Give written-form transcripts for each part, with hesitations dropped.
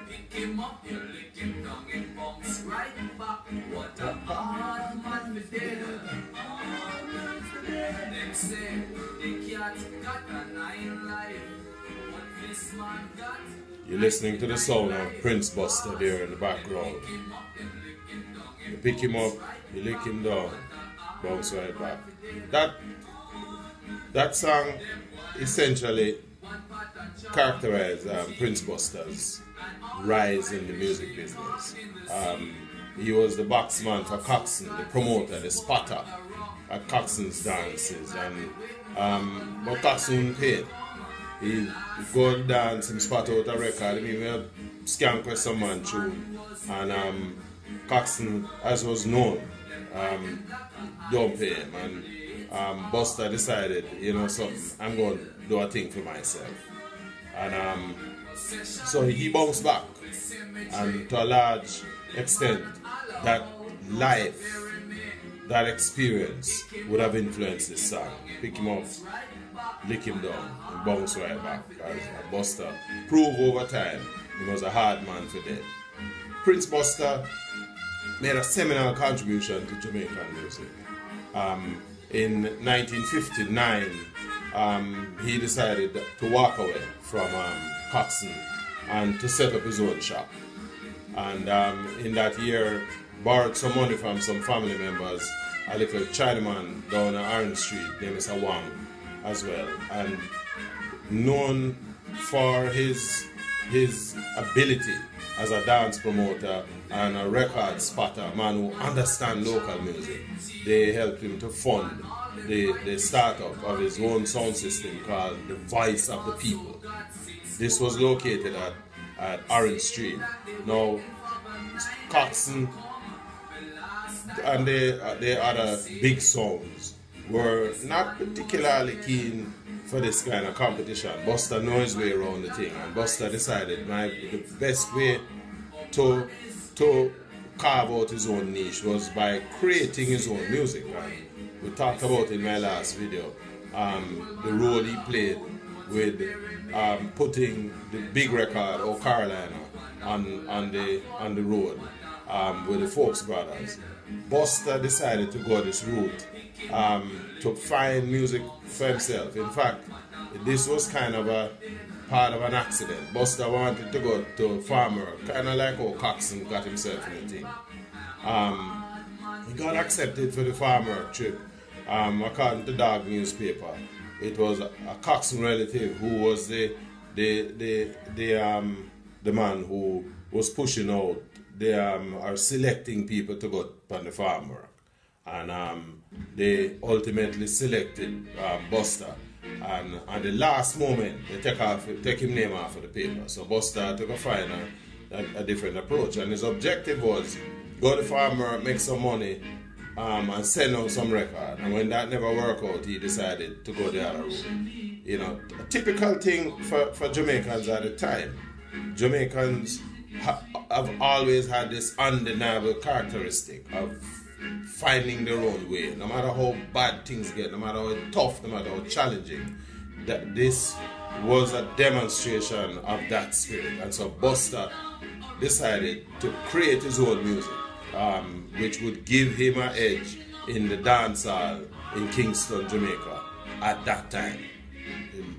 Pick him up, you lick him down, it bounce right back. What a hard man with dead. Them say the cat got a 9 life. What this man got? You're listening to the sound of Prince Buster there in the background. You pick him up, you lick him down, bounce right back. That song essentially characterized Prince Buster's rise in the music business. He was the boxman for Coxsone, the promoter, the spotter at Coxsone's dances, and but Coxsone paid. He go dance and spot out a record. I mean, we have Skank with some man tune, and Coxsone, as was known, don't pay him, and Buster decided, you know something, I'm going to do a thing for myself, and so he bounced back, and to a large extent, that life, that experience would have influenced this song. Pick him up, lick him down, and bounce right back. As Buster proved over time he was a hard man for dead. Prince Buster made a seminal contribution to Jamaican music. In 1959, he decided to walk away from Coxsone and to set up his own shop. And in that year, borrowed some money from some family members, a little Chinaman down on Orange Street named Mr. Wang as well, and known for his ability as a dance promoter and a record spotter, a man who understands local music. They helped him to fund the startup of his own sound system called The Voice of the People. This was located at Orange Street. Now, Coxsone and the other big songs were not particularly keen for this kind of competition. Buster knows his way around the thing, and Buster decided the best way to carve out his own niche was by creating his own music. Right? We talked about in my last video the role he played with putting the big record or Carolina on the road with the Folks Brothers. Buster decided to go this route to find music for himself. In fact, this was kind of a part of an accident. Buster wanted to go to farmer, kind of like how Coxsone got himself in the thing. He got accepted for the farmer trip. According to the Dog newspaper, it was a Coxsone relative who was the man who was pushing out are selecting people to go on the farm work, and they ultimately selected Buster, and at the last moment they take his name off of the paper. So Buster took a different approach, and his objective was go to the farm work, make some money, and send out some record. And when that never worked out, he decided to go the other route. You know, a typical thing for Jamaicans at the time. Jamaicans have always had this undeniable characteristic of finding their own way, no matter how bad things get, no matter how tough, no matter how challenging. That this was a demonstration of that spirit, and so Buster decided to create his own music, which would give him an edge in the dance hall in Kingston, Jamaica at that time.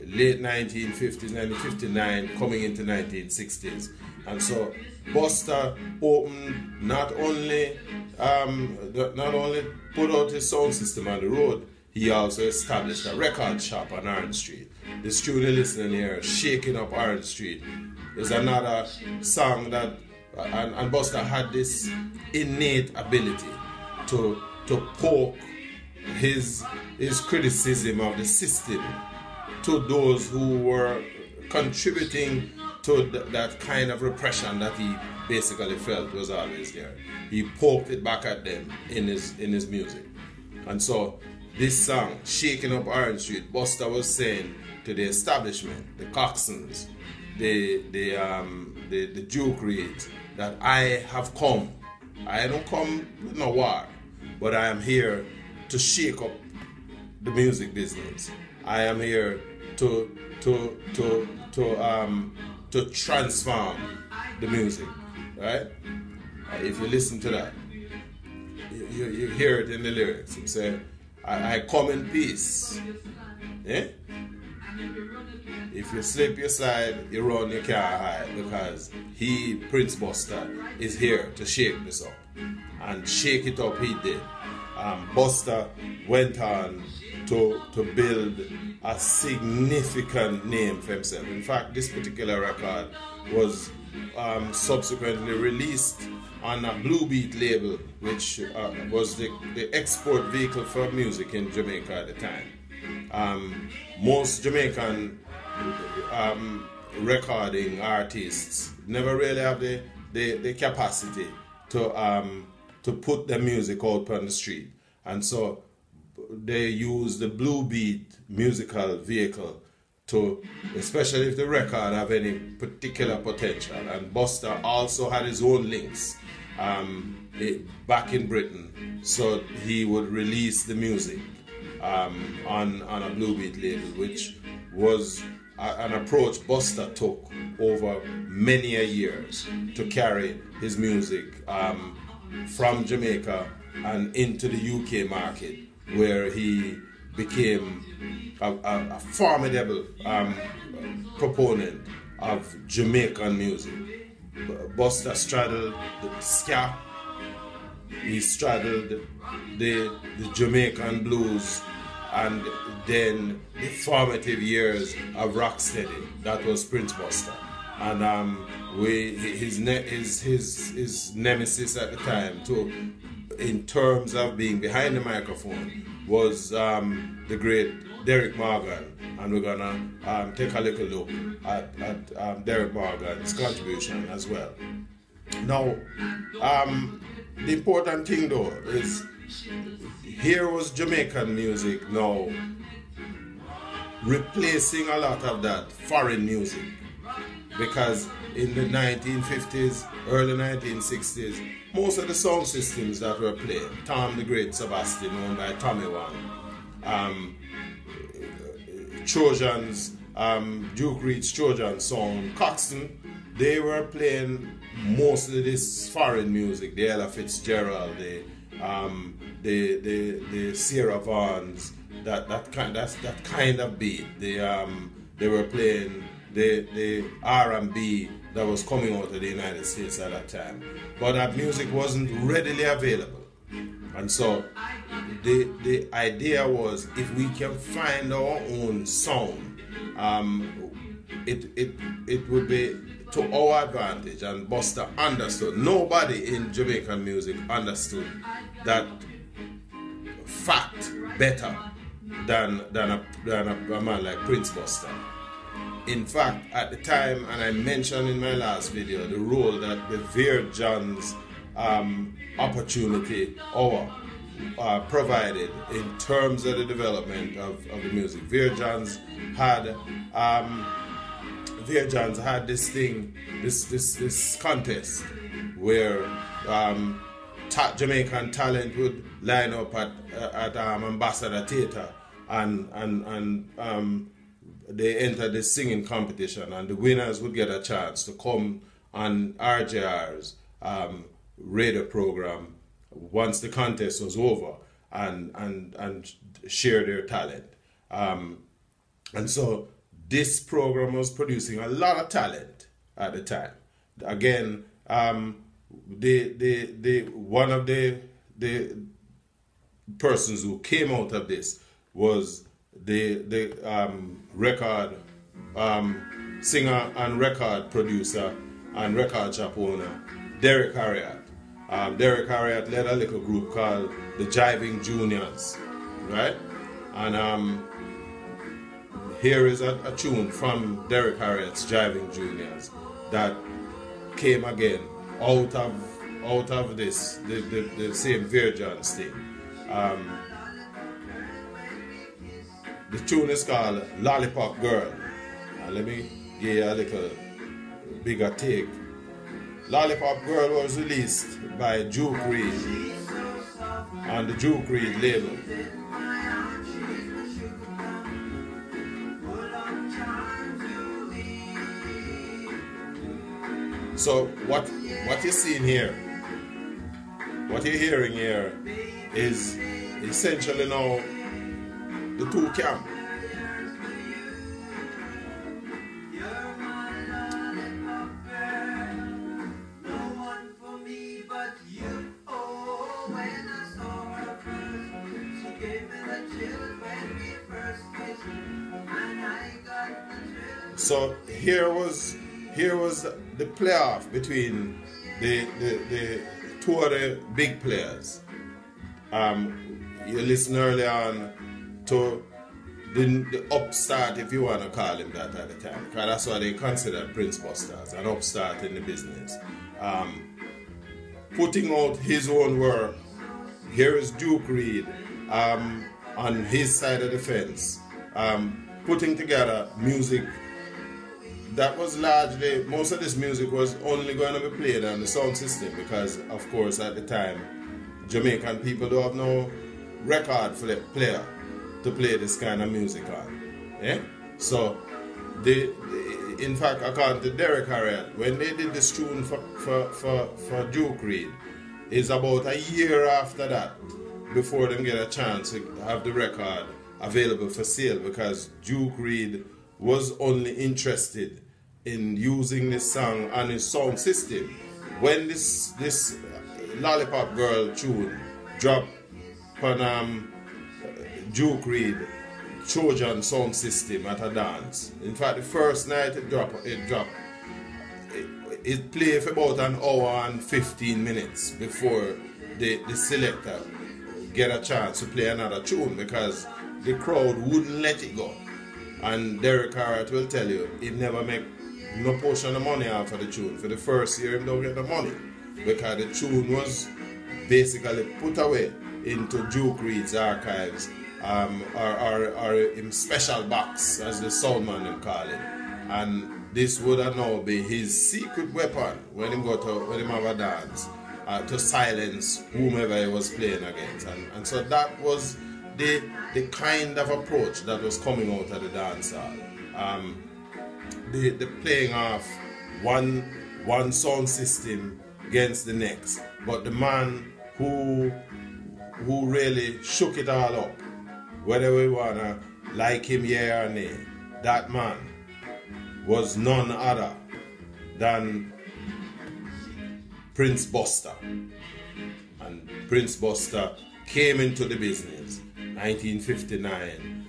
Late 1950s, 1959, coming into 1960s. And so Buster opened not only put out his sound system on the road, he also established a record shop on Orange Street. The student listening here, Shaking Up Orange Street, is another song that, and Buster had this innate ability to poke his criticism of the system to those who were contributing to that kind of repression that he basically felt was always there. He poked it back at them in his music. And so this song, Shaking Up Orange Street, Buster was saying to the establishment, the Coxsones, the Duke Reeds, that I have come. I don't come with no war, but I am here to shake up the music business. I am here to to transform the music, right? If you listen to that, you hear it in the lyrics. It say, I come in peace. Yeah? If you slip, you slide, you run, you can't hide, because he, Prince Buster, is here to shake this up. And shake it up he did. Buster went on to build a significant name for himself. In fact, this particular record was subsequently released on a Blue Beat label, which was the export vehicle for music in Jamaica at the time. Most Jamaican recording artists never really have the capacity to put their music out on the street, and so they use the Blue Beat musical vehicle to, especially if the record have any particular potential. And Buster also had his own links back in Britain, so he would release the music on a Blue Beat label, which was an approach Buster took over many years to carry his music from Jamaica and into the UK market, where he became a formidable proponent of Jamaican music. Buster straddled the ska, he straddled the Jamaican blues, and then the formative years of rocksteady. That was Prince Buster. And his nemesis at the time, too, in terms of being behind the microphone, was the great Derrick Morgan. And we're gonna take a little look at Derrick Morgan's contribution as well. Now, the important thing though is, here was Jamaican music now replacing a lot of that foreign music, because in the 1950s, early 1960s, most of the sound systems that were played, Tom the Great Sebastian, owned by Tommy Wang, Trojans, Duke Reed's Trojan sound, Coxsone, they were playing mostly this foreign music, the Ella Fitzgerald, the Sierra Vaughns, that kind of beat. They were playing the R&B that was coming out of the United States at that time, but that music wasn't readily available. And so the idea was, if we can find our own sound, it would be to our advantage. And Buster understood. Nobody in Jamaican music understood that fact better than a man like Prince Buster. In fact, at the time, and I mentioned in my last video, the role that the Vere Johns opportunity provided in terms of the development of the music. Vere Johns had this thing, this contest where Jamaican talent would line up at Ambassador Theatre and they entered the singing competition, and the winners would get a chance to come on RJR's radio program once the contest was over and share their talent. And so this program was producing a lot of talent at the time. Again, one of the persons who came out of this was the record singer and record producer and record shop owner Derrick Harriott. Derrick Harriott led a little group called the Jiving Juniors, right? And here is a tune from Derrick Harriott's Jiving Juniors that came again out of this the same Vere Johns thing. The tune is called Lollipop Girl. Let me give you a little bigger take. Lollipop Girl was released by Duke Reed on the Duke Reed label. So what you're seeing here, what you're hearing here, is essentially now the two camp. So here was the playoff between the two of the big players. You listen early on to the upstart, if you want to call him that at the time, because that's what they considered Prince Buster as, an upstart in the business. Putting out his own work. Here is Duke Reid on his side of the fence, putting together music that was largely, most of this music was only going to be played on the sound system, because of course at the time Jamaican people don't have no record player to play this kind of music on. Yeah? So in fact, according to Derrick Harriott, when they did this tune for Duke Reid, it's about a year after that before them get a chance to have the record available for sale, because Duke Reid was only interested in using this song on his sound system. When this Lollipop Girl tune dropped on Duke Reid Trojan sound system at a dance. In fact, the first night it played for about an hour and 15 minutes before the selector get a chance to play another tune, because the crowd wouldn't let it go. And Derrick Harriott will tell you, he never make no portion of money off of the tune. For the first year, he don't get the money, because the tune was basically put away into Duke Reid's archives, or in special box, as the soundman them call it. And this would now be his secret weapon when him have a dance, to silence whomever he was playing against. And so that was the kind of approach that was coming out of the dance hall. The playing off one sound system against the next. But the man who really shook it all up, whether we wanna like him yeah or nay, that man was none other than Prince Buster. And Prince Buster came into the business 1959,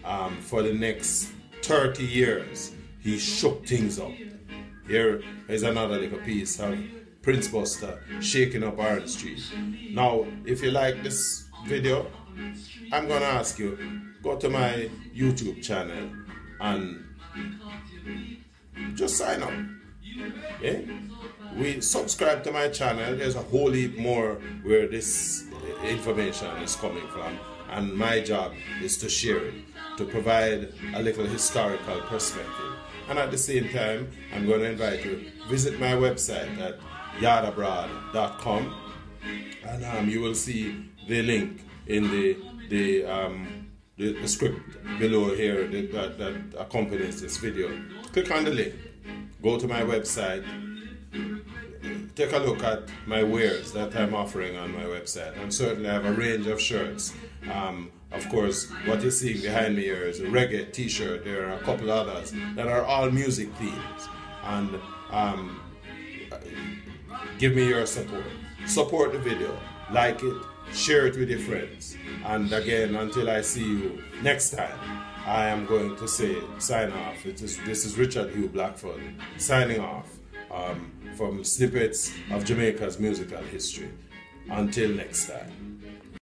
and for the next 30 years he shook things up. Here is another little piece of Prince Buster shaking up Orange Street. Now, if you like this video, I'm gonna ask you, go to my YouTube channel and just sign up. Yeah? We subscribe to my channel. There's a whole heap more where this information is coming from, and my job is to share it, to provide a little historical perspective. And at the same time, I'm going to invite you to visit my website at yardabroad.com, and you will see the link in the script below here that accompanies this video. Click on the link, go to my website, take a look at my wares that I'm offering on my website. And certainly I have a range of shirts. Of course, what you're seeing behind me here is a reggae t-shirt. There are a couple others that are all music themes. And give me your support. Support the video, like it, share it with your friends. And again, until I see you next time, I am going to say sign off. This is Richard Hugh Blackford signing off from Snippets of Jamaica's musical history. Until next time.